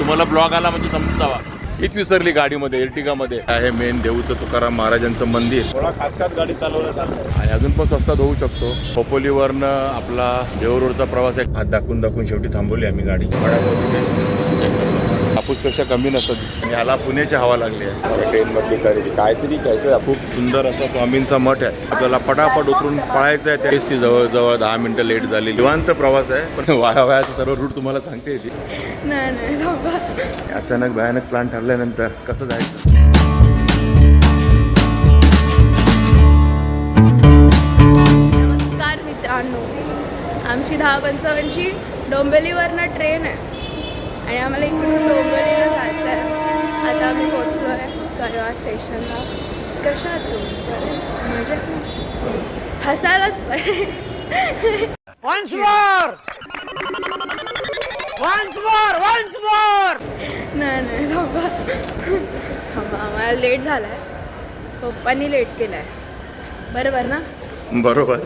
तुम्हाला ब्लॉग आला म्हणजे समजावा. हीच विसरली गाडीमध्ये, एर्टिगामध्ये आहे मेन देऊचं तुकाराम महाराजांचं मंदिर. थोडा खात गाडी चालवलं चालतं आणि अजून पण स्वस्तात होऊ शकतो. खोपोलीवरनं आपला देऊळ रोडचा प्रवास आहे. हात दाखवून शेवटी थांबवली आम्ही गाडी. हापूसपेक्षा कमी नसतं आणि ह्याला पुण्याची हवा लागली आहे. ट्रेनमधली खरेदी काहीतरी घ्यायचं. खूप सुंदर असा स्वामींचा मठ आहे. आपल्याला पटापट उतरून पळायचं आहे. तेच ती जवळजवळ 10 मिनिटं लेट झाली. निवांत प्रवास आहे, पण वायाचा सर्व रूट तुम्हाला सांगते येते. अचानक भयानक प्लॅन ठरल्यानंतर कसं जायचं. नमस्कार मित्रांनो, आमची 10:55ची डोंबिवलीवरनं ट्रेन आहे आणि आम्हाला इकडून डोंबिवलीला जायचं आहे. आता आम्ही पोचलो आहे कळवा स्टेशनला. कशा आहात तुम्ही? म्हणजे हसायलाच नाही बाबा, आम्हाला लेट झाला आहे. पप्पांनी लेट केलं आहे, बरोबर ना? बरोबर.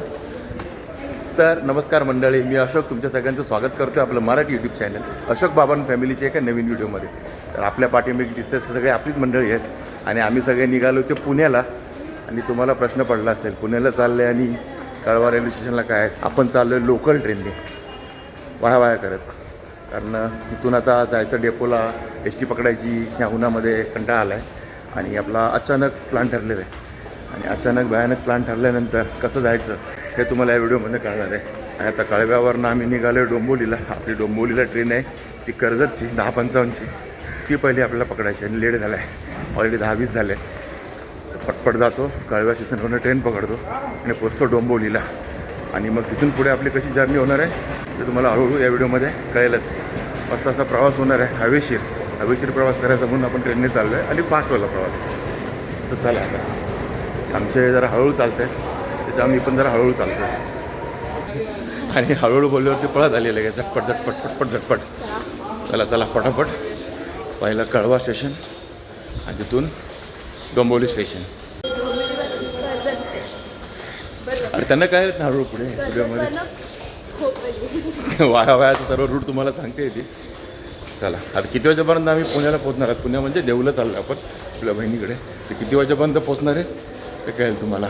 तर नमस्कार मंडळी, मी अशोक तुमच्या सगळ्यांचं स्वागत करतो आपलं मराठी यूट्यूब चॅनल अशोक बाबां फॅमिलीच्या एका नवीन व्हिडिओमध्ये. तर आपल्या पाठीमागे दिसते सगळे आपलीच मंडळी आहेत आणि आम्ही सगळे निघालो होते पुण्याला. आणि तुम्हाला प्रश्न पडला असेल, पुण्याला चालले आणि कळवा रेल्वे स्टेशनला काय? आपण चाललो आहे लोकल ट्रेनने वाया करत. कारण इथून आता जायचं डेपोला, एस टी पकडायची. ह्या उन्हामध्ये कंटाळा आला आहे आणि आपला अचानक प्लॅन ठरलेला आहे. आणि अचानक भयानक प्लॅन ठरल्यानंतर कसं जायचं हे तुम्हाला या व्हिडिओमध्ये कळणार आहे. आणि आता कळव्यावरनं आम्ही निघालो डोंबिवलीला. आपली डोंबिवलीला ट्रेन आहे ती कर्जतची 10:55ची. ती पहिली आपल्याला पकडायची आणि लेट झाला आहे. ऑलरेडी 10:20 झाले. पटपट जातो, कळव्या स्टेशनवरून ट्रेन पकडतो आणि पोचतो डोंबिवलीला. आणि मग तिथून पुढे आपली कशी जर्नी होणार आहे ते तुम्हाला हळूहळू या व्हिडिओमध्ये कळेलच. मस्त असा प्रवास होणार आहे, हवेशीर प्रवास करायचा म्हणून आपण ट्रेनने चाललो आहे आणि फास्टवाला प्रवास. तर चला आता आमचे जरा हळूहळू चालतं आहे, त्याच्यावर मी पण जरा हळूहळू चालतो आहे. आणि हळूहळू बोलल्यावरती पळत आलेलं आहे, झटपट. चला पटापट. पहिलं कळवा स्टेशन आणि तिथून डोंबिवली स्टेशन. अरे त्यांना काय ना हळूहळू पुढे व्हिडिओमध्ये वायाचा सर्व रूट तुम्हाला सांगते येते. चला आता किती वाजेपर्यंत आम्ही पुण्याला पोहोचणार आहोत. पुण्या म्हणजे देऊला चाललो आपण आपल्या बहिणीकडे. ते किती वाजेपर्यंत पोहोचणार आहे ते कळेल तुम्हाला.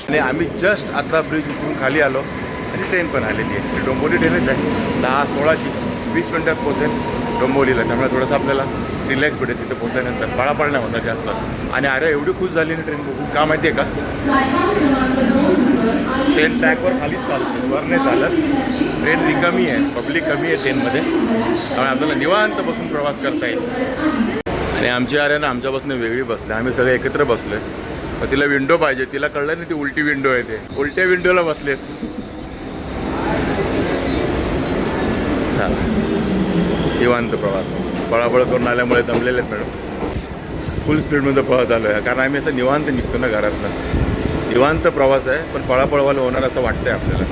आणि आम्ही जस्ट आता ब्रिज उतरून खाली आलो आणि ट्रेन पण आलेली आहे. डोंबिवली ट्रेनच आहे. 10-16 मिनिटात पोहोचेल डोंबिवलीला. त्यामुळे थोडंसं आपल्याला रिलॅक्स भेटेल तिथे पोहोचल्यानंतर. पळापळ नाही होणार जास्त. आणि अरे एवढी खुश झाली ना ट्रेन बघून. का माहिती आहे का, ट्रेन ट्रॅकवर खालीच चालते, वर नाही चालत. ट्रेन रिकामी आहे, पब्लिक कमी आहे ट्रेनमध्ये. त्यामुळे आपल्याला निवांत बसून प्रवास करता येईल. आणि आमची अरे ना आमच्यापासून वेगळी बसले, आम्ही सगळे एकत्र बसलो आहे. मग तिला विंडो पाहिजे, तिला कळलं नाही ती उलटी विंडो आहे. ते उलट्या विंडोला बसलेत. चला निवांत प्रवास. पळापळ करून आल्यामुळे दमलेले आहेत मॅडम. फुल स्पीडमध्ये पळत आलो आहे कारण आम्ही असं निवांत निघतो ना घरातनं. निवांत प्रवास आहे पण पळापळवाला होणार असं वाटतंय आपल्याला.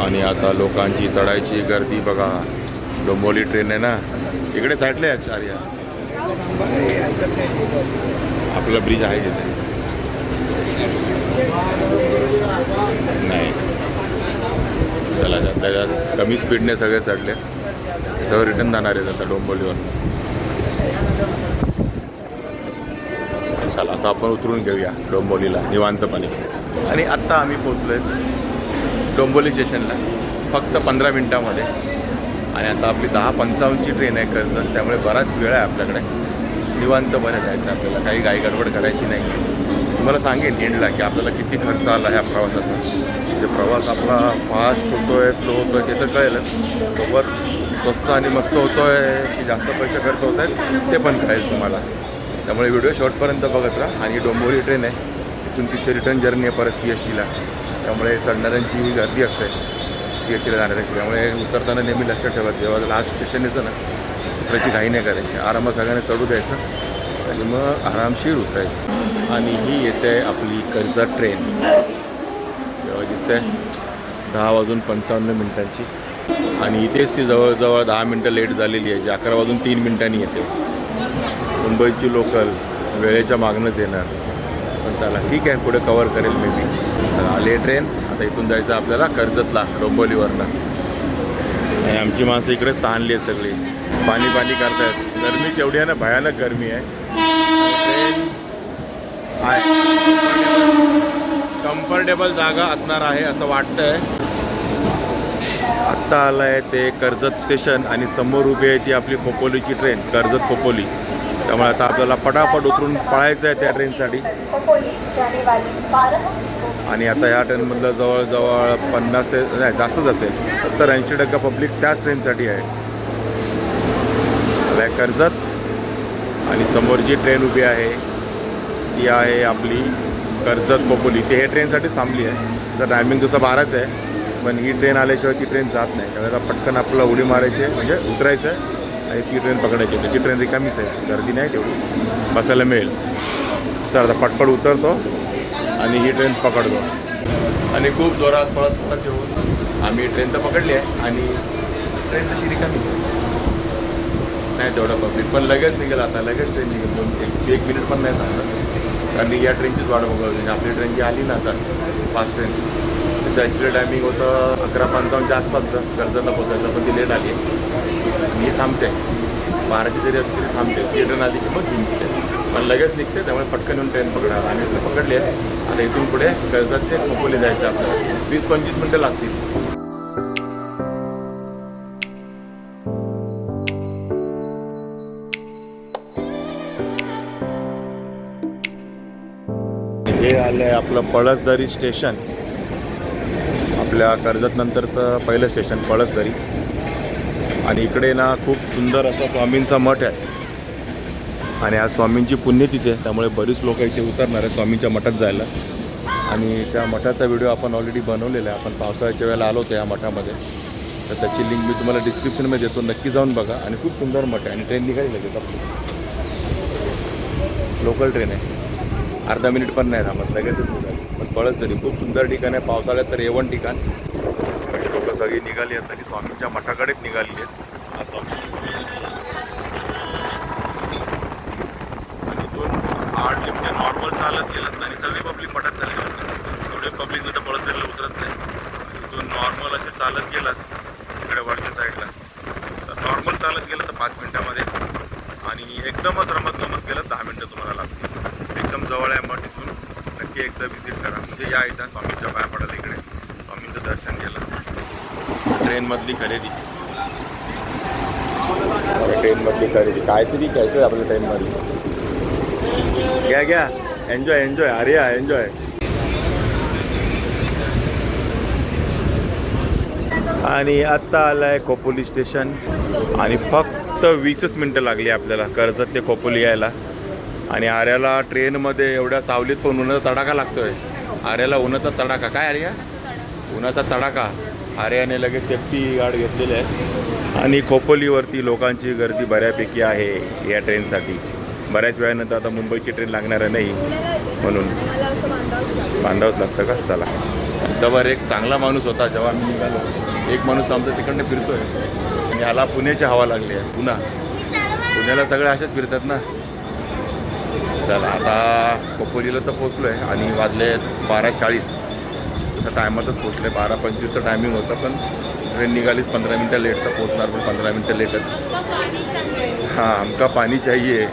आणि आता लोकांची चढायची गर्दी बघा. डोंबिवली ट्रेन आहे ना, इकडे साईडला आहे आचार्य. आपला ब्रिज आहे तिथे नाही. चला त्याच्यात कमी स्पीडने सगळे चढले. सगळं रिटर्न जाणार आहेत आता डोंबिवलीवर. चला आता आपण उतरून घेऊया डोंबिवलीला निवांतपणे. आणि आत्ता आम्ही पोचलो आहे डोंबिवली स्टेशनला फक्त 15 मिनटामध्ये. आणि आता आपली 10:55ची ट्रेन आहे कर्जत. त्यामुळे बराच वेळ आहे आपल्याकडे. निवांतपणे जायचं आहे आपल्याला, काही घाई गडबड करायची नाही. तुम्हाला सांगेन एंडला की आपल्याला किती खर्च आला ह्या प्रवासाचा. म्हणजे प्रवास आपला फास्ट होतो आहे, स्लो होतो आहे ते तर कळेलच. सोबत स्वस्त आणि मस्त होतो आहे की जास्त पैसे खर्च होत आहेत ते पण कळेल तुम्हाला. त्यामुळे व्हिडिओ शॉर्टपर्यंत बघत राहा. आणि डोंबिवली ट्रेन आहे, तिथून तिची रिटर्न जर्नी आहे परत CSTला. त्यामुळे चढणाऱ्यांची गर्दी असते CSTला जाणाऱ्यांची. त्यामुळे उतरताना नेहमी लक्षात ठेवायचं, जेव्हा लास्ट स्टेशन येतं ना उतरायची घाई नाही करायची. आरामात सगळ्यांना चढू द्यायचं आणि मग आरामशीर उतरायचं. आणि ही येते आपली कर्जत ट्रेन. जेव्हा दिसते 10:55 आणि इथेच ती जवळजवळ 10 मिनटं लेट झालेली आहे, जी 11:03 येते. मुंबईची लोकल वेळेच्या मागणंच येणार. पण चला ठीक आहे, पुढे कवर करेल मी. चला आले ट्रेन. आता आता इथून जायचं आपल्याला कर्जतला डोंबिवलीवरनं. आणि आमची माणसं इकडेच ताणली आहेत सगळी, पाणी पाणी करतायत. गरमीच एवढी आहे ना, भयानक गरमी आहे. ट्रेन आहे, कम्फर्टेबल जागा असणार आहे असं वाटतंय. आत्ता आलं आहे ते कर्जत स्टेशन आणि समोर उभी आहे ती आपली खोपोलीची ट्रेन, कर्जत खोपोली. त्यामुळे आता आपल्याला पटापट उतरून पळायचं आहे त्या ट्रेनसाठी. आणि आता ह्या ट्रेनमधलं जवळजवळ 50 ते नाही जास्तच असेल, 70-80% पब्लिक त्याच ट्रेनसाठी आहे. कर्जत आणि समोर जी ट्रेन उभी आहे ती आहे आपली कर्जत खोपोली. ती हे ट्रेनसाठीच थांबली आहे. त्याचा टायमिंग तसं 12च आहे, पण ही ट्रेन आल्याशिवाय ती ट्रेन जात नाही. त्यामुळे आता पटकन आपल्याला उडी मारायची आहे, म्हणजे उतरायचं आहे आणि ती ट्रेन पकडायची. त्याची ट्रेन रिकामीच आहे, गर्दी नाही तेवढी, बसायला मिळेल. सर आता पटपट उतरतो आणि ही ट्रेन पकडतो. आणि खूप जोरात पळत ठेवून आम्ही ट्रेन तर पकडली आहे आणि ट्रेन तशी रिकामीच आहे, नाही तेवढं पब्लिक. पण लगेच निघेल आता, लगेच ट्रेन निघेल. एक मिनिट पण नाही थांबणार, कारण या ट्रेनचीच वाट बघावी. आपली ट्रेन जी आली ना आता फास्ट ट्रेन, त्याचं ॲक्च्युअली टायमिंग होतं 11:55च्या आसपासचं कर्जतला पोचायचं, पण ती लेट आली आहे. मी थांबते 12ची जरी असली तरी थांबते. ती ट्रेन आली की मग निघते, पण लगेच निघते. त्यामुळे पटकन येऊन ट्रेन पकडणार. आम्ही ट्रेन पकडली आहे. आता इथून पुढे कर्जत ते खोपोली जायचं आपल्याला. 20-25 मिनटं लागतील. हे आलं आहे आपलं पळसदरी स्टेशन, आपल्या कर्जत नंतरचं पहिलं स्टेशन पळसदरी. आणि इकडे ना खूप सुंदर असा स्वामींचा मठ आहे आणि आज स्वामींची पुण्यतिथी आहे, त्यामुळे बरीच लोक इथे उतरणार आहे स्वामींच्या मठात जायला. आणि त्या मठाचा व्हिडिओ आपण ऑलरेडी बनवलेला आहे. आपण पावसाळ्याच्या वेळेला आलो होतो या मठामध्ये, तर त्याची लिंक मी तुम्हाला डिस्क्रिप्शनमध्ये देतो, नक्की जाऊन बघा. आणि खूप सुंदर मठ आहे आणि ट्रेन निघाली लगेच आपली, लोकल ट्रेन आहे, अर्धा मिनिट पण नाही थांबत, लगेचच निघाली. पण पळसदरी खूप सुंदर ठिकाण आहे, पावसाळ्यात तर A1 ठिकाण. आणि लोक सगळी निघाली आहेत आणि स्वामींच्या मठाकडेच निघाली आहेत. हा स्वामी आणि दोन हार्ड म्हणजे नॉर्मल चालत गेलं आणि सगळी पब्लिक मठात चालली होती. एवढे पब्लिक तर पळसदरीला उतरत नाही. इथून नॉर्मल असे चालत गेलात इकडे वरच्या साईडला, तर नॉर्मल चालत गेलं तर 5 मिनटामध्ये, आणि एकदमच रमत गमत गेलं 10 मिनटं तुम्हाला लागतील. एकदम जवळ आहे मठ. इथून नक्की एकदा व्हिजिट करा, म्हणजे या इथं स्वामींच्या पाया पडायला इकडे स्वामींचं दर्शन केलं. ट्रेनमधली खरेदी, ट्रेनमधली खरेदी काहीतरी घ्यायचं आहे आपल्या ट्रेनमध्ये. घ्या एन्जॉय एन्जॉय, अरे एन्जॉय. आणि आत्ता आलं आहे खोपोली स्टेशन आणि फक्त 20च मिनटं लागली आपल्याला कर्जत ते खोपोली यायला. आणि आर्याला ट्रेनमध्ये एवढ्या सावलीत पण उन्हाचा तडाखा लागतोय. आर्याला उन्हाचा तडाखा, काय आर्या उन्हाचा तडाखा. आर्याने लगेच सेफ्टी गार्ड घेतलेले आहे. आणि खोपोलीवरती लोकांची गर्दी बऱ्यापैकी आहे या ट्रेनसाठी. बऱ्याच वेळानंतर आता मुंबईची ट्रेन लागणार नाही म्हणून बांधावंच लागतं का. चला, त्यावर एक चांगला माणूस होता जेव्हा मी निघालो. एक माणूस आमचा तिकडनं फिरतोय आणि ह्याला पुण्याची हवा लागली आहे. पुण्याला सगळे असेच फिरतात ना. चला, आता खोपोलीला तर पोचलो आहे आणि वाजले 12:40. तसं टायमातच पोचले. 12:25चं टायमिंग होतं, पण ट्रेन निघालीच 15 मिनटं लेट. तर पोचणार पण 15 मिनटं लेटच. हां, आमका पाणी चाहिए.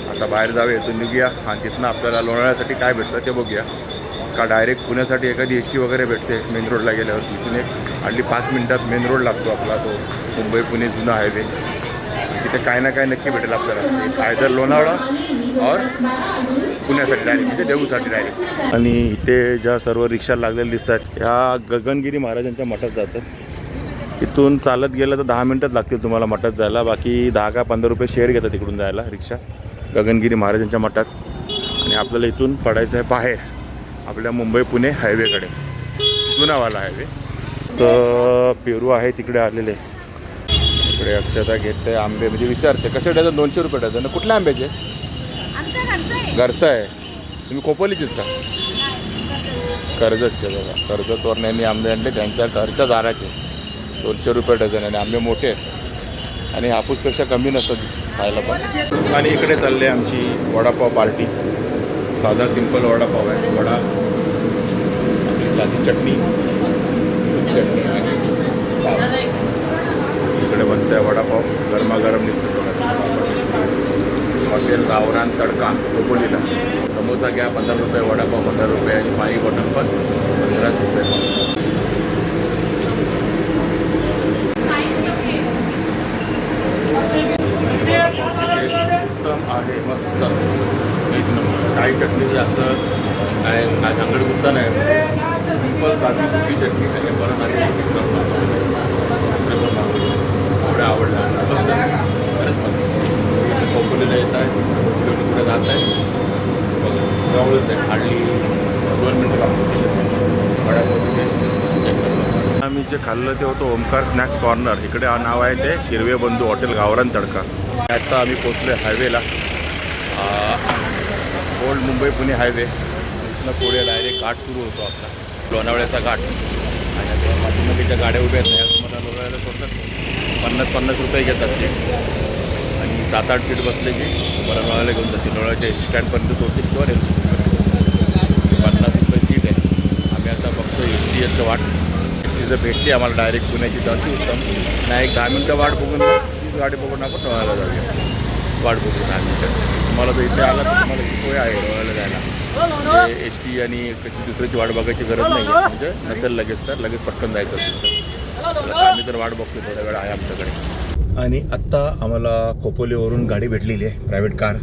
आता बाहेर जाऊया, इथून निघूया आणि तिथनं आपल्याला लोणावळ्यासाठी काय भेटतं ते बघूया. का डायरेक्ट पुण्यासाठी एखादी SD वगैरे भेटते मेन रोडला गेल्यावर. इथून एक अगदी 5 मिनटात मेन रोड लागतो आपला, तो मुंबई पुणे जुना हायवे. तिथे काय ना काय नक्की भेटेल आपल्याला, आयदर लोणावळा और पुण्यासाठी डायरेक्ट, म्हणजे देऊसाठी डायरेक्ट. आणि इथे ज्या सर्व रिक्षा लागलेल्या दिसतात ह्या गगनगिरी महाराजांच्या मठात जातात. इथून चालत गेलं तर 10 मिनटात लागतील तुम्हाला मठात जायला. बाकी 10 का 15 रुपये शेअर घेतात इकडून जायला रिक्षा गगनगिरी महाराजांच्या मठात. आणि आपल्याला इथून पडायचं आहे बाहेर आपल्या मुंबई पुणे हायवेकडे, जुनावाला हायवे. तर पेरू आहे तिकडे आलेले. इकडे अक्षता घेते आंबे, म्हणजे विचारते कसे डझन. 200 रुपये डझन. कुठल्या आंब्याचे? घरचं आहे. तुम्ही खोपोलीचीच का? कर्जतचे बघा. कर्जतवरून यांनी आंबे आणले त्यांच्या घरच्या झाडाचे. 200 रुपये डझन. आणि आंबे मोठे आहेत आणि हापूसपेक्षा कमी नसतात खायला पण. आणि इकडे चालले आमची वडापाव पार्टी. साधा सिंपल वडापाव आहे. वडा, आपली साधी चटणी इकडे बनतंय वडापाव गरमागरम निघतो हॉटेल गावरान तडका खोपोलीला. समोसा घ्या 15 रुपये, वडापाव 15 रुपये आणि पाणी बॉटल पण 15 रुपये. उत्तम आहे, मस्त एक नंबर. काही चटणी जास्त काय झांगड गुप्ता नाही, सिंपल साधी सुकी चटणी आणि परत आणि एवढं आवडलं. मस्त खरंच मस्त. खोपोलीला येत आहे, कुठे जात आहे जवळच आहे, हार्डली 2 मिनटं वडापावची टेस्ट. आम्ही जे खाल्लं ते होतं ओमकार स्नॅक्स कॉर्नर. इकडे नाव आहे ते हिरवे बंधू हॉटेल गावरान तडका. आता आम्ही पोचलो हायवेला, ओल्ड मुंबई पुणे हायवे. इथनं पुढे डायरेक्ट घाट सुरू होतो आपला, लोणावळ्याचा घाट. आणि आता पाठीमागेच्या गाड्या उभ्या आहेत नाही, तुम्हाला लोणावळ्याला सोडतात 50 रुपये घेतात ते. आणि 7-8 सीट बसले की मला लोणावळ्याला घेऊन जाते. लोणावळ्याच्या स्टँडपर्यंत सोडते किंवा रेल्वे 50 रुपये सीट आहे. आम्ही आता बघतो STLचं वाट. तिथं भेटली आम्हाला डायरेक्ट पुण्याची जाती उत्तम. नाही 10 मिनटं वाट बघून तीच गाडी बघून आपण लोणावळ्याला जाऊया. वाट बघू 10 मिनटं. तुम्हाला तर इथे आला तर तुम्हाला सोय आहे लोणावळ्याला जायला. म्हणजे ST आणि कशी दुसऱ्याची वाट बघायची गरज नाही आहे. म्हणजे नसेल लगेच तर लगेच पटकन जायचं असेल तर आम्ही तर वाट बघतो, थोडा वेळ आहे आमच्याकडे. आणि आत्ता आम्हाला खोपोलीवरून गाडी भेटलेली आहे, प्रायव्हेट कार.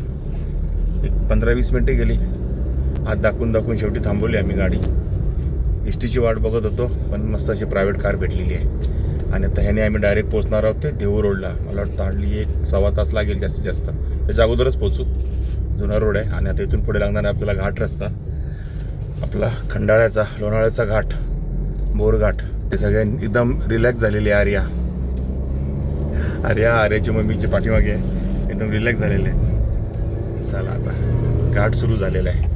एक 15-20 मिनटे गेली. आत दाखवून शेवटी थांबवली आम्ही गाडी. STची वाट बघत होतो, पण मस्त अशी प्रायव्हेट कार भेटलेली आहे. आणि आता ह्याने आम्ही डायरेक्ट पोचणार आहोत ते देहू रोडला. मला वाटतं हार्डली 1-1.25 तास लागेल जास्तीत जास्त. त्याच्या अगोदरच पोचू. जुना रोड आहे आणि आता इथून पुढे लागणार आहे आपल्याला घाट रस्ता, आपला खंडाळ्याचा लोणावळ्याचा घाट, बोरघाट. हे सगळ्यांनी एकदम रिलॅक्स झालेली आहे. आर्याची मम्मीची पाठीमागे एकदम रिलॅक्स झालेले आहे. चला आता घाट सुरू झालेला आहे.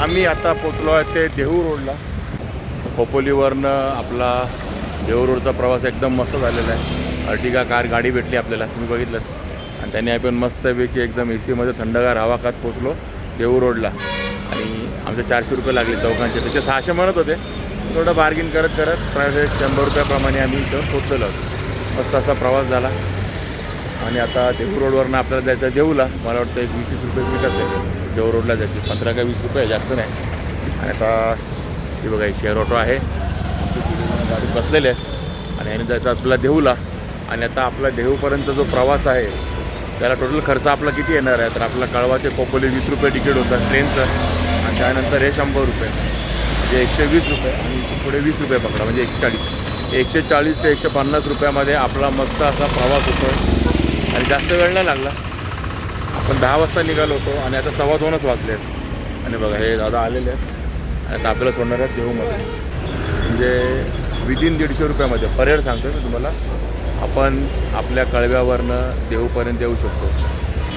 आम्ही आता पोचलो आहे ते देहू रोडला. खोपोलीवरनं आपला देहू रोडचा प्रवास एकदम मस्त झालेला आहे. अर्टिगा कार गाडी भेटली आपल्याला, तुम्ही बघितलं. आणि त्याने आपण मस्तपैकी एकदम ACमध्ये थंडगार हवा खात पोचलो देहू रोडला. आणि आमचे 400 रुपये लागले चौकांचे. त्याचे 600 म्हणत होते. थोडं बार्गिन करत प्रायव्हेट 100 रुपयाप्रमाणे आम्ही इथं पोचलेलो आहोत. मस्त असा प्रवास झाला. आणि आता देहू रोडवरनं आपल्याला जायचं आहे देहूला. मला वाटतं एक 20 रुपये सीट असेल देहू रोडला जायची. 15 का 20 रुपये, जास्त नाही. आणि आता हे बघा शेअर ऑटो आहे, गाडीत बसलेले आहेत. आणि याने जायचं आपल्याला देहूला. आणि आता आपला देहूपर्यंतचा जो प्रवास आहे त्याला टोटल खर्च आपला किती येणार आहे तर आपला कळवा ते खोपोली 20 रुपये तिकीट होतं ट्रेनचं. आणि त्यानंतर हे 100 रुपये म्हणजे 120 रुपये. आणि इथून पुढे 20 रुपये पकडा म्हणजे 140. 140 ते 150 रुपयामध्ये आपला मस्त असा प्रवास होतो. आणि जास्त वेळ नाही लागला. आपण 10 वाजता निघालो होतो आणि आता 2:15 वाजले आहेत. आणि बघा हे दादा आलेले आहेत आणि आता आपल्याला सोडणार आहेत देहूमध्ये. म्हणजे विदिन 150 रुपयामध्ये पर हेड सांगतो मी तुम्हाला, आपण आपल्या कळव्यावरनं देहूपर्यंत येऊ शकतो.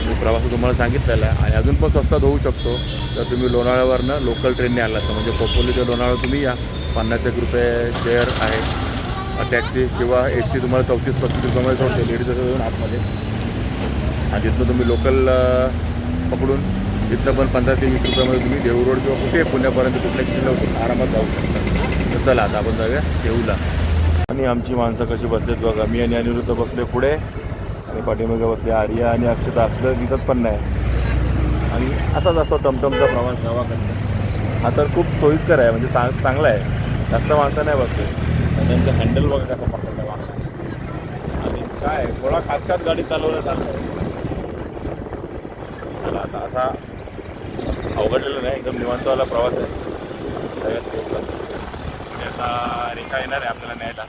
मी प्रवास तुम्हाला सांगितलेला आहे. आणि अजून पण स्वस्तात होऊ शकतो तर तुम्ही लोणावळ्यावरनं लोकल ट्रेनने आला तर म्हणजे खोपोली ते लोणावळा तुम्ही या. 50 रुपये शेअर आहे टॅक्सी किंवा ST तुम्हाला 34-35 रुपयामध्ये सोडते लेडीज असून आतमध्ये. आणि तिथनं तुम्ही लोकल पकडून तिथनं पण 15 ते 20 रुपयामध्ये तुम्ही देहू रोड किंवा कुठे पुण्यापर्यंत कुठल्या स्टेशनला उतरून आरामात जाऊ शकता. तर चला आता आपण जाऊया देहूला. आणि आमची माणसं कशी बसलेत बघा. मी आणि अनिरुद्ध बसले पुढे आणि पाठीमागे बसले आर्या आणि अक्षता दिसत पण नाही. आणि असाच असतो टमटमचा प्रवास गावाकडनं. हा तर खूप सोयीस्कर आहे, म्हणजे चांगला आहे. जास्त माणसं नाही बसते. त्यांचं हँडल बघा कसं पकडलं वाटतं. आणि काय थोडा खात गाडी चालवलं चालतं. चला आता असा अवघडलेला नाही, एकदम निवांतवाला प्रवास आहे. आता रेखा येणार आहे आपल्याला न्यायला.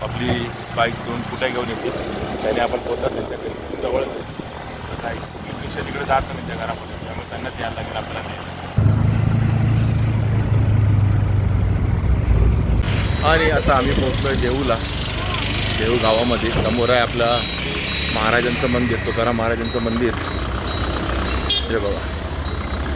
आपली बाईक 2 स्कूट्या घेऊन येते. त्याने आपण पोहोचतात त्यांच्याकडे, जवळच आहे. काही रिक्षा तिकडे जात नाही त्यांच्या घरामध्ये, त्यामुळे त्यांनाच यायला लागेल आपल्याला न्यायला. आणि आता आम्ही पोहोचलो आहे देहूला. देहू गावामध्ये. समोर आहे आपलं महाराजांचं मंदिर, तुकाराम महाराजांचं मंदिर. हे बघा,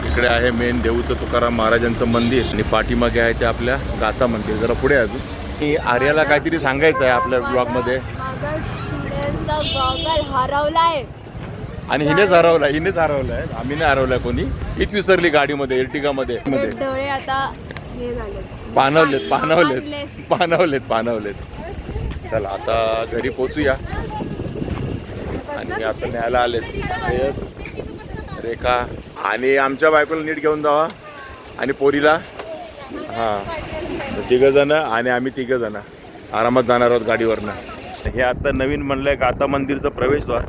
इकडे आहे मेन देऊचं तुकाराम महाराजांचं मंदिर आणि पाठीमागे आहे ते आपल्या गाथा मंदिर. जरा पुढे अजून मी आर्याला काहीतरी सांगायचं आहे आपल्या ब्लॉगमध्ये. गॉगल हरवलाय आणि हिनेच हरवलाय, आम्ही नाही हरवलाय कोणी. हीच विसरली गाडीमध्ये, एर्टिगामध्ये. डोळे आता हे झाले, पाणवलेत. चला आता घरी पोचूया. आणि आता न्यायला आलेत श्रेयस, रेखा आणि आमच्या बायकोला नीट घेऊन जावा आणि पोरीला. हां, तिघं जण आणि आम्ही तिघं जण आरामात जाणार आहोत गाडीवरनं. हे आता नवीन म्हणलंय गाथा मंदिरचं प्रवेशद्वार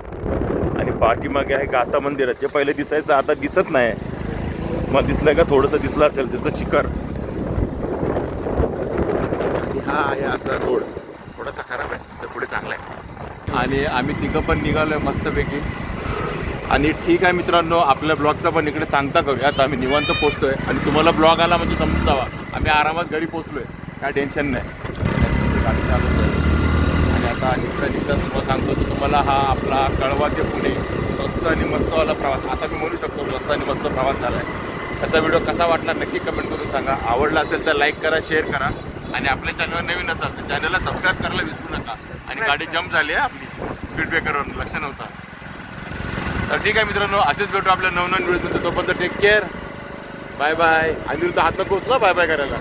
आणि पाठीमागे आहे गाथा मंदिर. जे पहिले दिसायचं आता दिसत नाही. मग दिसलंय का? थोडंसं दिसलं असेल त्याचं शिखर. हा आहे असा रोड, थोडासा खराब आहे तर पुढे चांगला आहे. आणि आम्ही तिघं पण निघालोय मस्तपैकी. आणि ठीक आहे मित्रांनो, आपल्या ब्लॉगचा पण इकडे सांगता करूया. आता आम्ही निवांत पोचतोय आणि तुम्हाला ब्लॉग आला म्हणजे समजून जावा आम्ही आरामात घरी पोचलोय, काय टेन्शन नाही. गाडी चालवतोय आणि आता निघता तुम्हाला सांगतो तर तुम्हाला हा आपला कळवा ते पुणे स्वस्त आणि मस्तवाला प्रवास, आता मी म्हणू शकतो स्वस्त आणि मस्त प्रवास झाला आहे. त्याचा व्हिडिओ कसा वाटला नक्की कमेंट करून सांगा. आवडला असेल तर लाईक करा, शेअर करा आणि आपल्या चॅनलवर नवीन असाल तर चॅनलला सबस्क्राईब करायला विसरू नका. आणि गाडी जम्प झाली आहे आपली स्पीड ब्रेकरवर, लक्ष नव्हता. तर ठीक आहे मित्रांनो, असेच भेटू आपल्या नवनवीन व्हिडिओ. तोपर्यंत टेक केअर, बाय बाय. आणि हात नको उचला बाय बाय करायला.